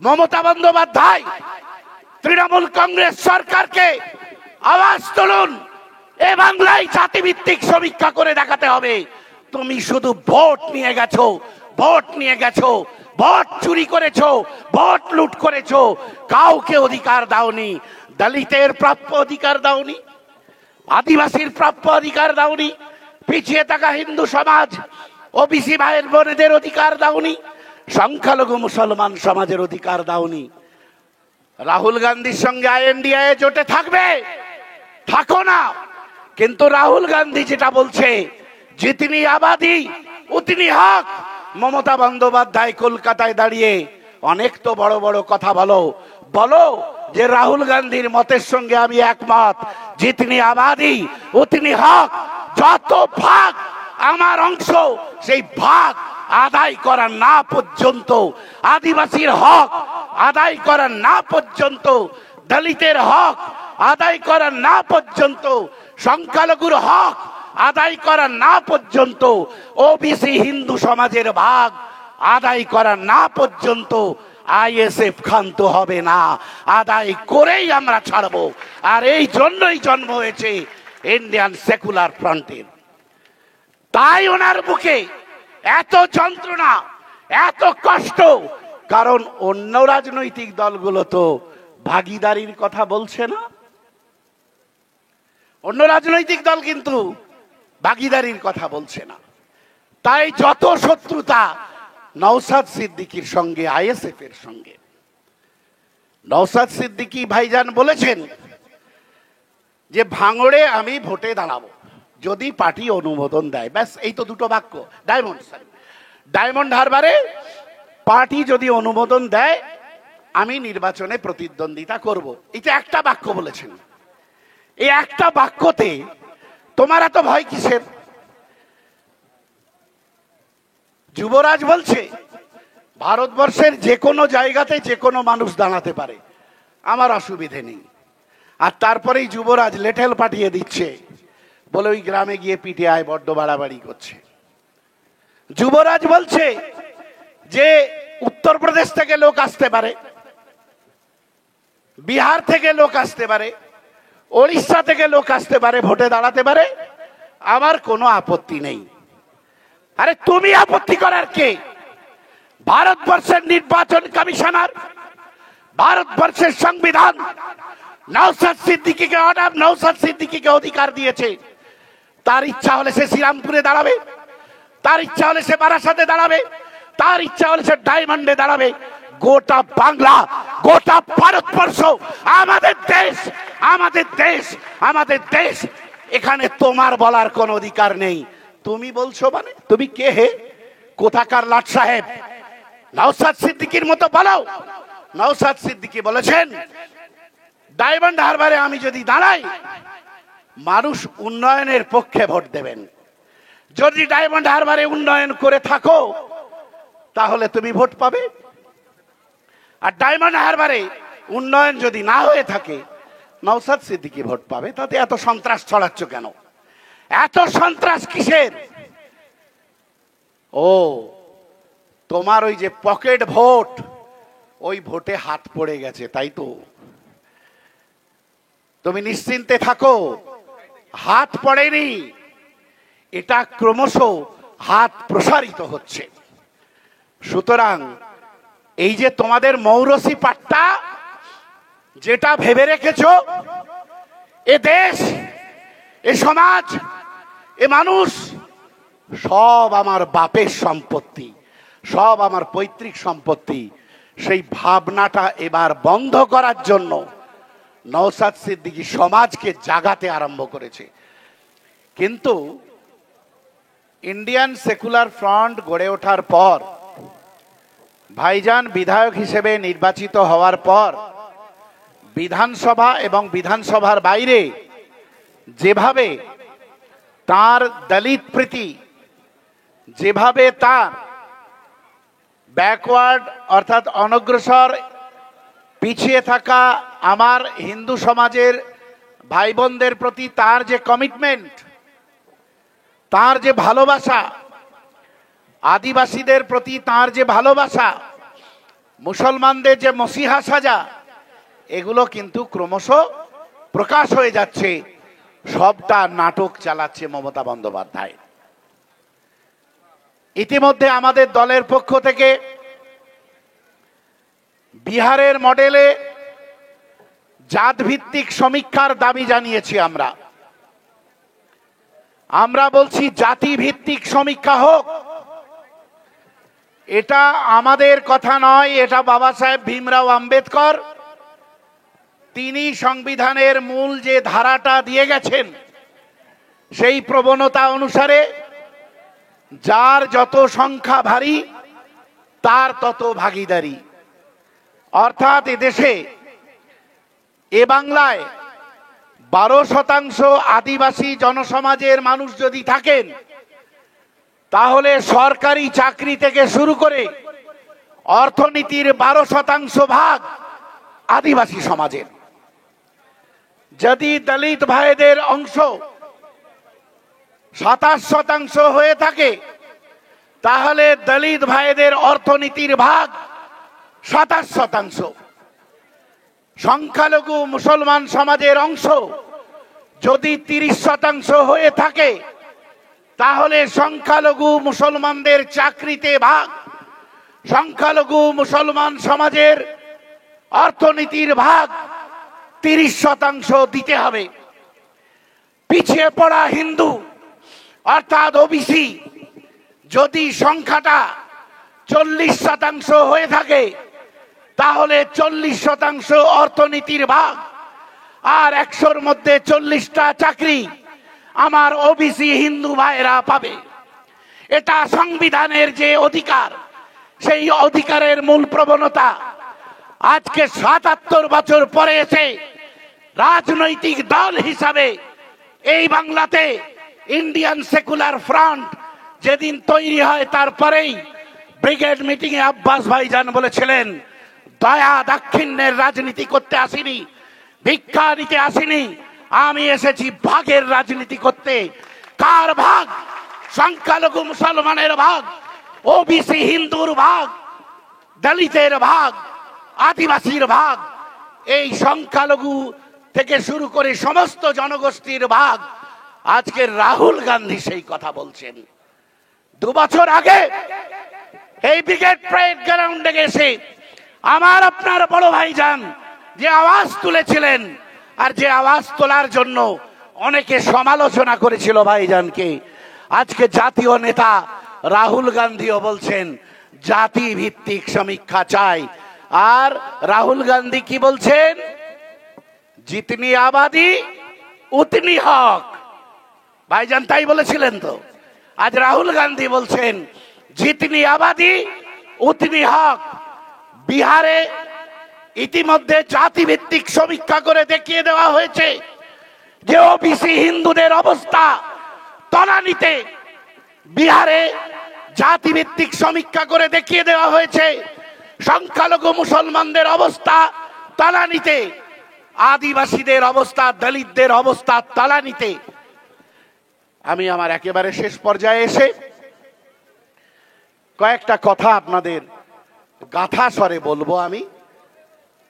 মমতা বন্দ্যোপাধ্যায় তৃণমূল কংগ্রেস সরকারকে আওয়াজ তুলুন। এ বাংলায় জাতিভিত্তিক সমীক্ষা করে দেখাতে হবে তুমি শুধু ভোট নিয়ে গেছো, ভোট নিয়ে গেছো, ভোট চুরি করেছো, ভোট লুট করেছো, কাউকে অধিকার দাওনি। দলিতের প্রাপ্য অধিকার দাওনি, আদিবাসীর প্রাপ্য অধিকার দাওনি, পিছিয়ে থাকা হিন্দু সমাজ ওবিসি ভাইয়ের বোনেদের অধিকার দাওনি, সংখ্যালঘু মুসলমান সমাজের অধিকার দাওনি। রাহুল গান্ধীর সঙ্গে আইএনডিএ জোটে থাকবে, থাকো না, কিন্তু রাহুল গান্ধী যেটা বলছে জিতনি আবাদি উতনি হক। মমতা বন্দ্যোপাধ্যায় কলকাতায় দাঁড়িয়ে অনেক তো বড় বড় কথা বলো, বলো যে রাহুল গান্ধীর মতের সঙ্গে আমি একমত, জিতনি আবাদি উতনি হক। যত ভাগ আমার অংশ, সেই ভাগ আদায় করা না পর্যন্ত, আদিবাসীর হক আদায় করা না পর্যন্ত, দলিতের হক আদায় করা না পর্যন্ত, সংখ্যালঘুর হক আদায় করা না পর্যন্ত, ওবিসি হিন্দু সমাজের ভাগ আদায় করা না পর্যন্ত আইএসএফ ক্ষান্ত হবে না। আদায় করেই আমরা ছাড়বো। আর এই জন্যই জন্ম হয়েছে ইন্ডিয়ান সেকুলার ফ্রন্টের। তাই ওনার বুকে এত যন্ত্রণা, এত কষ্ট, কারণ অন্য রাজনৈতিক দলগুলো তো ভাগিদারির কথা বলছে না। অন্য রাজনৈতিক দল কিন্তু ভাগিদারির কথা বলছে না। তাই যত শত্রুতা নওশাদ সিদ্দিকীর সঙ্গে, আইএসএফ এর সঙ্গে। নওশাদ সিদ্দিকী ভাইজান বলেছেন যে ভাঙড়ে আমি ভোটে দাঁড়াবো যদি পার্টি অনুমোদন দেয়। ব্যাস এই তো দুটো বাক্য। ডায়মন্ড হারবারে পার্টি যদি অনুমোদন দেয় আমি নির্বাচনে প্রতিদ্বন্দ্বিতা করব, এটা একটা বাক্য বলেছেন। এই একটা বাক্যতে তোমার এত ভয় কিসের? যুবরাজ বলছে ভারতবর্ষের যে কোনো জায়গাতে যে কোনো মানুষ দাঁড়াতে পারে, আমার অসুবিধে নেই। আর তারপরেই যুবরাজ লেটেল পাঠিয়ে দিচ্ছে, বলে ওই গ্রামে গিয়ে পিটিআই বড্ড বাড়াবাড়ি করছে। যুবরাজ বলছে যে উত্তরপ্রদেশ থেকে লোক আসতে পারে, বিহার থেকে লোক আসতে পারে, ওড়িশা থেকে লোক আসতে পারে, ভোটে দাঁড়াতে পারে, আমার কোনো আপত্তি নেই। আরে তুমি আপত্তি করার কে? ভারতবর্ষের নির্বাচন কমিশনার, ভারতবর্ষের সংবিধান নওশাদ সিদ্দিকীকে অর্ডার, নওশাদ সিদ্দিকীকে অধিকার দিয়েছে। তার ইচ্ছা হলে সে শ্রীরামপুরে দাঁড়াবে, তার ইচ্ছা হলে সে বারাসাতে দাঁড়াবে, তার ইচ্ছা হলে সে ডায়মন্ডে দাঁড়াবে। গোটা বাংলা, গোটা ভারতবর্ষ আমাদের দেশ, আমাদের দেশ, আমাদের দেশ। এখানে তোমার বলার কোন অধিকার নেই। তুমি বলছো মানে তুমি কে হে? কোথাকার লাট সাহেব? নওশাদ সিদ্দিকীর মতো বলো। নওশাদ সিদ্দিকী বলেছেন ডায়মন্ড হারবারে আমি যদি দাঁড়াই, মানুষ উন্নয়নের পক্ষে ভোট দেবেন। যদি ডায়মন্ড হারবারে উন্নয়ন করে থাকো তাহলে তুমি ভোট পাবে। আর ডায়মন্ড হারবারে উন্নয়ন যদি না হয়ে থাকে, নওশাদ সিদ্দিকী ভোট পাবে। তাতে এত সন্ত্রাস ছড়াচ্ছ কেন? এত সন্ত্রাস কিসের? ও তোমার ওই যে পকেট ভোট, ওই ভোটে হাত পড়ে গেছে, তাই তো। তুমি নিশ্চিন্তে থাকো, হাত পড়েনি, এটা ক্রমশ হাত প্রসারিত হচ্ছে। সুতরাং এই যে তোমাদের মৌরসি পাট্টা যেটা ভেবে রেখেছো, এ দেশ, এ সমাজ, এ মানুষ সব আমার বাপের সম্পত্তি, সব আমার পৈতৃক সম্পত্তি, সেই ভাবনাটা এবার বন্ধ করার জন্য নওশাদ সিদ্দিকী সমাজকে জাগাতে আরম্ভ করেছে। কিন্তু ইন্ডিয়ান সেকুলার ফ্রন্ট গড়ে ওঠার পর, ভাইজান বিধায়ক হিসেবে নির্বাচিত হওয়ার পর, বিধানসভা এবং বিধানসভার বাইরে যেভাবে তার দলিত প্রীতি, যেভাবে তার ব্যাকওয়ার্ড অর্থাৎ অনগ্রসর পিছিয়ে থাকা আমার হিন্দু সমাজের ভাই বোনদের প্রতি তার যে কমিটমেন্ট, তার যে ভালোবাসা, আদিবাসীদের প্রতি তার যে ভালোবাসা, মুসলমানদের যে মসিহা সাজা, এগুলো কিন্তু ক্রমশ প্রকাশ হয়ে যাচ্ছে। সবটা নাটক চালাচ্ছে মমতা বন্দ্যোপাধ্যায়। ইতিমধ্যে আমাদের দলের পক্ষ থেকে বিহারের মডেলে জাতভিত্তিক সমীক্ষার দাবি জানিয়েছি। আমরা বলছি জাতিভিত্তিক সমীক্ষা হোক। এটা আমাদের কথা নয়, এটা বাবা সাহেব ভীমরাও আম্বেদকর তিনি সংবিধানের মূল যে ধারাটা দিয়ে গেছেন, সেই প্রবণতা অনুসারে যার যত সংখ্যা ভারী তার তত ভাগীদারি। অর্থাৎ এদেশে, এ বাংলায় 12% আদিবাসী জনসমাজের মানুষ যদি থাকেন, তাহলে সরকারি চাকরি থেকে শুরু করে অর্থনীতির 12% ভাগ আদিবাসী সমাজের। যদি দলিত ভাইদের অংশ 27% হয়ে থাকে, তাহলে দলিত ভাইদের অর্থনীতির ভাগ 27%। সংখ্যালঘু মুসলমান সমাজের অংশ যদি 30% হয়ে থাকে, তাহলে সংখ্যালঘু মুসলমানদের চাকরিতে ভাগ, সংখ্যালঘু মুসলমান সমাজের অর্থনীতির ভাগ 30% দিতে হবে। পিছিয়ে পড়া হিন্দু অর্থাৎ ওবিসি যদি সংখ্যাটা 40% হয়ে থাকে, তাহলে 40% অর্থনীতির ভাগ, আর 100-র মধ্যে 40টা চাকরি আমার ওবিসি হিন্দু ভাইরা পাবে। এটা সংবিধানের যে অধিকার, সেই অধিকারের মূল প্রবণতা আজকে 77 বছর পরে এসে রাজনৈতিক দল হিসাবে এই বাংলাতে ইন্ডিয়ান সেকুলার ফ্রন্ট যেদিন তৈরি হয়, তারপরেই ব্রিগেড মিটিং এ আব্বাস ভাইজান বলেছিলেন, দয়া দাক্ষিণ্যের রাজনীতি করতে আসিনি, ভিক্ষা দিতে আসিনি, আমি এসেছি ভাগের রাজনীতি করতে। কার ভাগ? সংখ্যালঘু মুসলমানের ভাগ, ওবিসি হিন্দুর ভাগ, দলিতের ভাগ, আদিবাসীর ভাগ, এই সংখ্যালঘু থেকে শুরু করে সমস্ত জনগোষ্ঠীর ভাগ। আজকে রাহুল গান্ধী সেই কথা বলছেন। 2 বছর আগে এই ব্রিগেড প্যারেড গ্রাউন্ডে গেছে আমার আপনার বড় ভাইজান যে আওয়াজ তুলেছিলেন, আর যে আওয়াজ তোলার জন্য অনেকে সমালোচনা করেছিল ভাইজানকে, আজকে জাতীয় নেতা রাহুল গান্ধীও বলছেন জাতি ভিত্তিক সমীক্ষা চাই। আর রাহুল গান্ধী কি বলছেন? জিতনি আবাদি উতনি হক। ভাইজান তাই বলেছিলেন তো। আজ রাহুল গান্ধী বলছেন জিতনি আবাদি উতনি হক। বিহারে ইতিমধ্যে জাতিভিত্তিক সমীক্ষা করে দেখিয়ে দেওয়া হয়েছে যে ওবিসি হিন্দুদের অবস্থা তলানিতে। বিহারে জাতিভিত্তিক সমীক্ষা করে দেখিয়ে দেওয়া হয়েছে সংখ্যালঘু মুসলমানদের অবস্থা তলানিতে, আদিবাসীদের অবস্থা, দলিতদের অবস্থা তলানিতে। আমি আমার একেবারে শেষ পর্যায়ে এসে কয়েকটা কথা আপনাদের গাথা স্বরে বলবো। আমি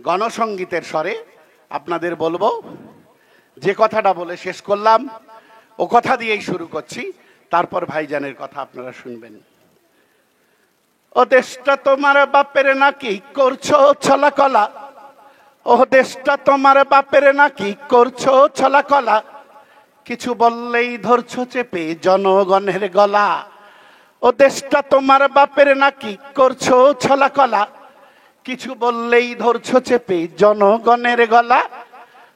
গণসঙ্গীতের স্বরে আপনাদের বলবো। যে কথাটা বলে শেষ করলাম ও কথা দিয়েই শুরু করছি, তারপর ভাইজানের কথা আপনারা শুনবেন। ও দেশটা তোমার বাপের নাকি করছো ছলা কলা, ও দেশটা তোমার বাপের নাকি করছো ছলা কলা, কিছু বললেই ধরছো চেপে জনগণের গলা। ও দেশটা তোমার বাপের নাকি করছো ছলা কলা, কিছু বললেই ধরছো চেপে জনগণের গলা।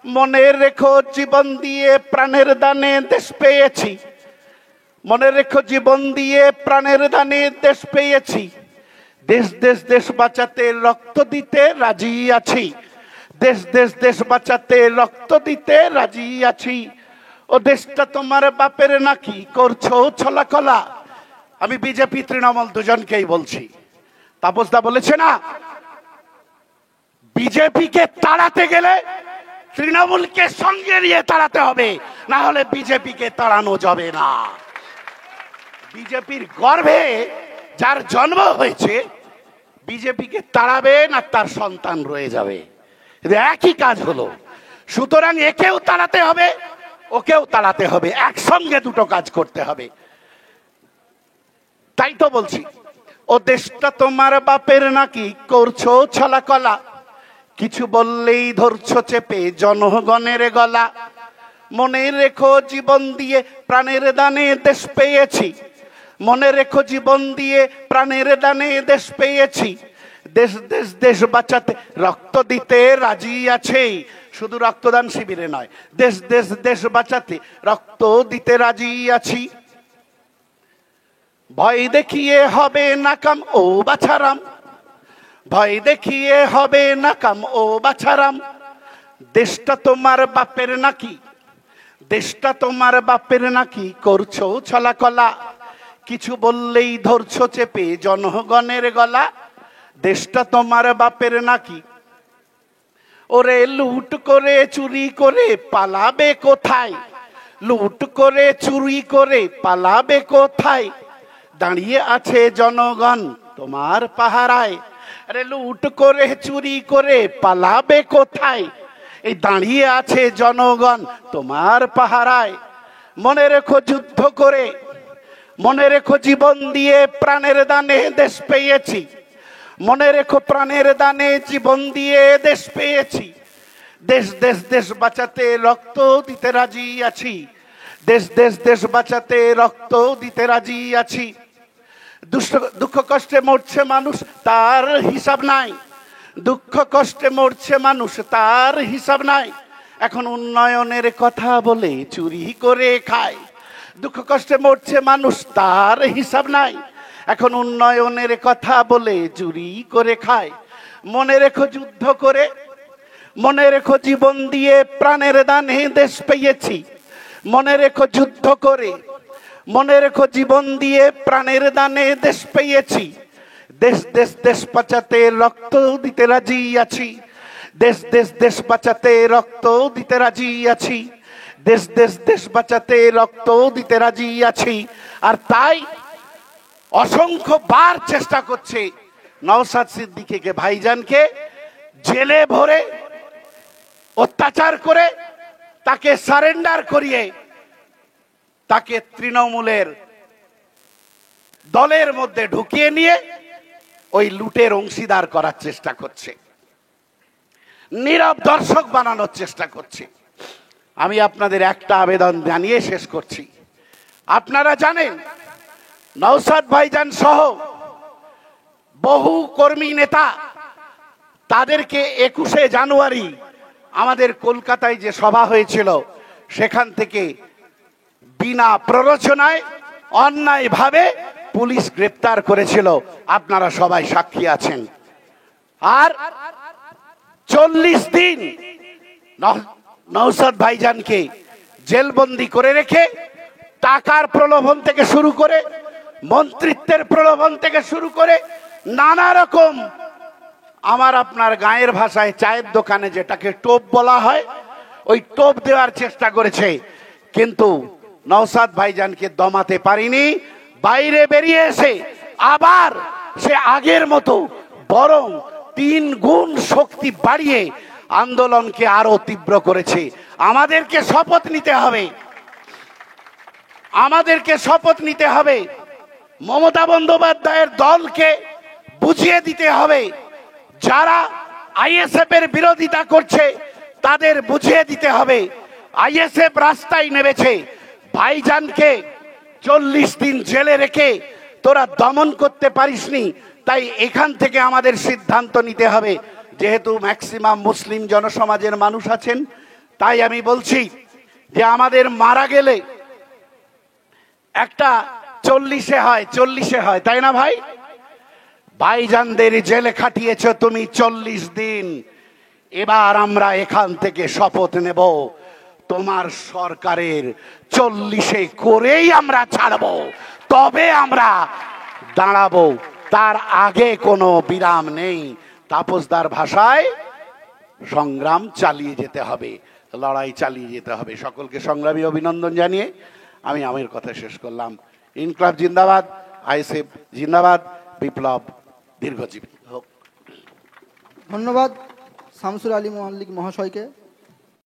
মনে রেখো জীবন দিয়ে প্রাণের দানে দেশ পেয়েছি, মনে রেখো জীবন দিয়ে প্রাণের দানে দেশ পেয়েছি। দেশ দেশ দেশ বাঁচাতে রক্ত দিতে রাজি আছি, দেশ দেশ দেশ বাঁচাতে রক্ত দিতে রাজি আছি। ও দেশটা তোমার বাপের নাকি করছো ছলা কলা। আমি বিজেপি তৃণমূল দুজনকেই বলছি। তাপসদা বলেছে না, বিজেপিকে তাড়াতে গেলে তৃণমূলকে সঙ্গে নিয়ে তাড়াতে হবে, না হলে বিজেপিকে তাড়ানো যাবে না। বিজেপির গর্ভে যার জন্ম হয়েছে, বিজেপিকে তাড়াবে না তার সন্তান রয়ে যাবে, একই কাজ হলো। সুতরাং একেও তাড়াতে হবে, ওকেও তাড়াতে হবে, একসঙ্গে দুটো কাজ করতে হবে। তাই তো বলছি, ও দেশটা তোমার বাপের নাকি, করছো ছলা কলা, কিছু বললেই ধরছো চেপে জনগণের গলা। মনে রেখো জীবন দিয়ে প্রাণের দানে দেশ পেয়েছি, মনে রেখো জীবন দিয়ে প্রাণের দানে দেশ পেয়েছি। দেশ দেশ দেশ বাঁচাতে রক্ত দিতে রাজি আছে, শুধু রক্তদান শিবিরে নয়, দেশ দেশ দেশ বাঁচাতে রক্ত দিতে রাজি আছি। ভয় দেখিয়ে হবে না কাম ও বাছারাম, ভয় দেখিয়ে হবে না কাম ও বাছারাম। দেশটা তোমার বাপের নাকি, দেশটা তোমার বাপের নাকি, করছো ছলা কলা, কিছু বললেই ধরছো চেপে জনগণের গলা। দেশটা তোমার বাপের নাকি, ওরে লুট করে চুরি করে পালাবে কোথায়, লুট করে চুরি করে পালাবে কোথায়। দাঁড়িয়ে আছে জনগণ তোমার পাহারায়, আরে লুট করে চুরি করে পালাবে কোথায়। এই দাঁড়িয়ে আছে জনগণ তোমার পাহারায়। মনে রেখো যুদ্ধ করে, মনে রেখো জীবন দিয়ে প্রাণের দানে দেশ পেয়েছি, মনে রেখো প্রাণের দানে জীবন দিয়ে দেশ পেয়েছি। দেশ দেশ দেশ বাঁচাতে রক্ত দিতে রাজি আছি, দেশ দেশ দেশ বাঁচাতে রক্ত দিতে রাজি আছি। দুঃখ কষ্টে মরছে মানুষ তার হিসাব নাই, দুঃখ কষ্টে মরছে মানুষ তার হিসাব নাই। এখন উন্নয়নের কথা বলে চুরি করে খায়, দুঃখ কষ্টে মরছে মানুষ তার হিসাব নাই। এখন উন্নয়নের কথা বলে চুরি করে খায়। মনে রেখো যুদ্ধ করে, মনে রেখো জীবন দিয়ে প্রাণের দানে দেশ পেয়েছি, মনে রেখো যুদ্ধ করে, মনে রেখো জীবন দিয়ে প্রাণের দানে দেশ পেয়েছি। দেশ দেশ দেশ বাঁচাতে রক্ত দিতে রাজি আছি, দেশ দেশ দেশ বাঁচাতে রক্ত দিতে রাজি আছি, দেশ দেশ দেশ বাঁচাতে রক্ত দিতে রাজি আছি। আর তাই অসংখ্য বার চেষ্টা করছে নওশাদ সিদ্দিকীকে, ভাইজানকে জেলে ভরে অত্যাচার করে তাকে সারেন্ডার করিয়ে তাকে তৃণমূলের দলের মধ্যে ঢুকিয়ে নিয়ে ওই লুটের অংশীদার করার চেষ্টা করছে, নীরব দর্শক বানানোর চেষ্টা করছে। আমি আপনাদের একটা আবেদন জানিয়ে শেষ করছি। আপনারা জানেন নওশাদ ভাইজান সহ বহু কর্মী নেতা, তাদেরকে 21শে জানুয়ারি আমাদের কলকাতায় যে সভা হয়েছিল সেখান থেকে বিনা প্ররোচনায় অন্যায়ভাবে পুলিশ গ্রেপ্তার করেছিল, আপনারা সবাই সাক্ষী আছেন। আর 40 দিন নওশাদ ভাইজানকে জেলবন্দি করে রেখে টাকার প্রলোভন থেকে শুরু করে, মন্ত্রিত্বের প্রলোভন থেকে শুরু করে নানা রকম, আমার আপনার গায়ের ভাষায় চায়ের দোকানে যেটাকে টোপ বলা হয়, ওই টোপ দেওয়ার চেষ্টা করেছে, কিন্তু নওশাদ ভাইজানকে দমাতে পারিনি। বাইরে বেরিয়ে এসে আবার সে আগের মতো বরং 3 গুণ শক্তি বাড়িয়ে আন্দোলনকে আরো তীব্র করেছে। আমাদেরকে শপথ নিতে হবে, আমাদেরকে শপথ নিতে হবে, মমতা বন্দ্যোপাধ্যায়ের দলকে বুঝিয়ে দিতে হবে, যারা আইএসএফ এর বিরোধিতা করছে তাদের বুঝিয়ে দিতে হবে আইএসএফ রাস্তায় নেমেছে। ভাইজানকে 40 দিন জেলে রেখে তোরা দমন করতে পারিসনি, তাই এখান থেকে আমাদের সিদ্ধান্ত নিতে হবে। যেহেতু ম্যাক্সিমাম মুসলিম জনসমাজের মানুষ আছেন, তাই আমি বলছি যে আমাদের মারা গেলে একটা 40-এ হয়, তাই না ভাই? ভাইজানদের জেলে খাটিয়েছ তুমি 40 দিন, এবার আমরা এখান থেকে শপথ নেব তোমার সরকারের 40-এ করেই আমরা ছাড়বো, তবে আমরা দাঁড়াবো, তার আগে কোনো বিরাম নেই। তাপসদার ভাষায় সংগ্রাম চালিয়ে যেতে হবে, লড়াই চালিয়ে যেতে হবে। সকলকে সংগ্রামী অভিনন্দন জানিয়ে আমি আমার কথা শেষ করলাম। ইনকলাব জিন্দাবাদ, আইএসএফ জিন্দাবাদ, বিপ্লব দীর্ঘজীবী হোক। ধন্যবাদ শামসুর আলী মল্লিক মহাশয়কে।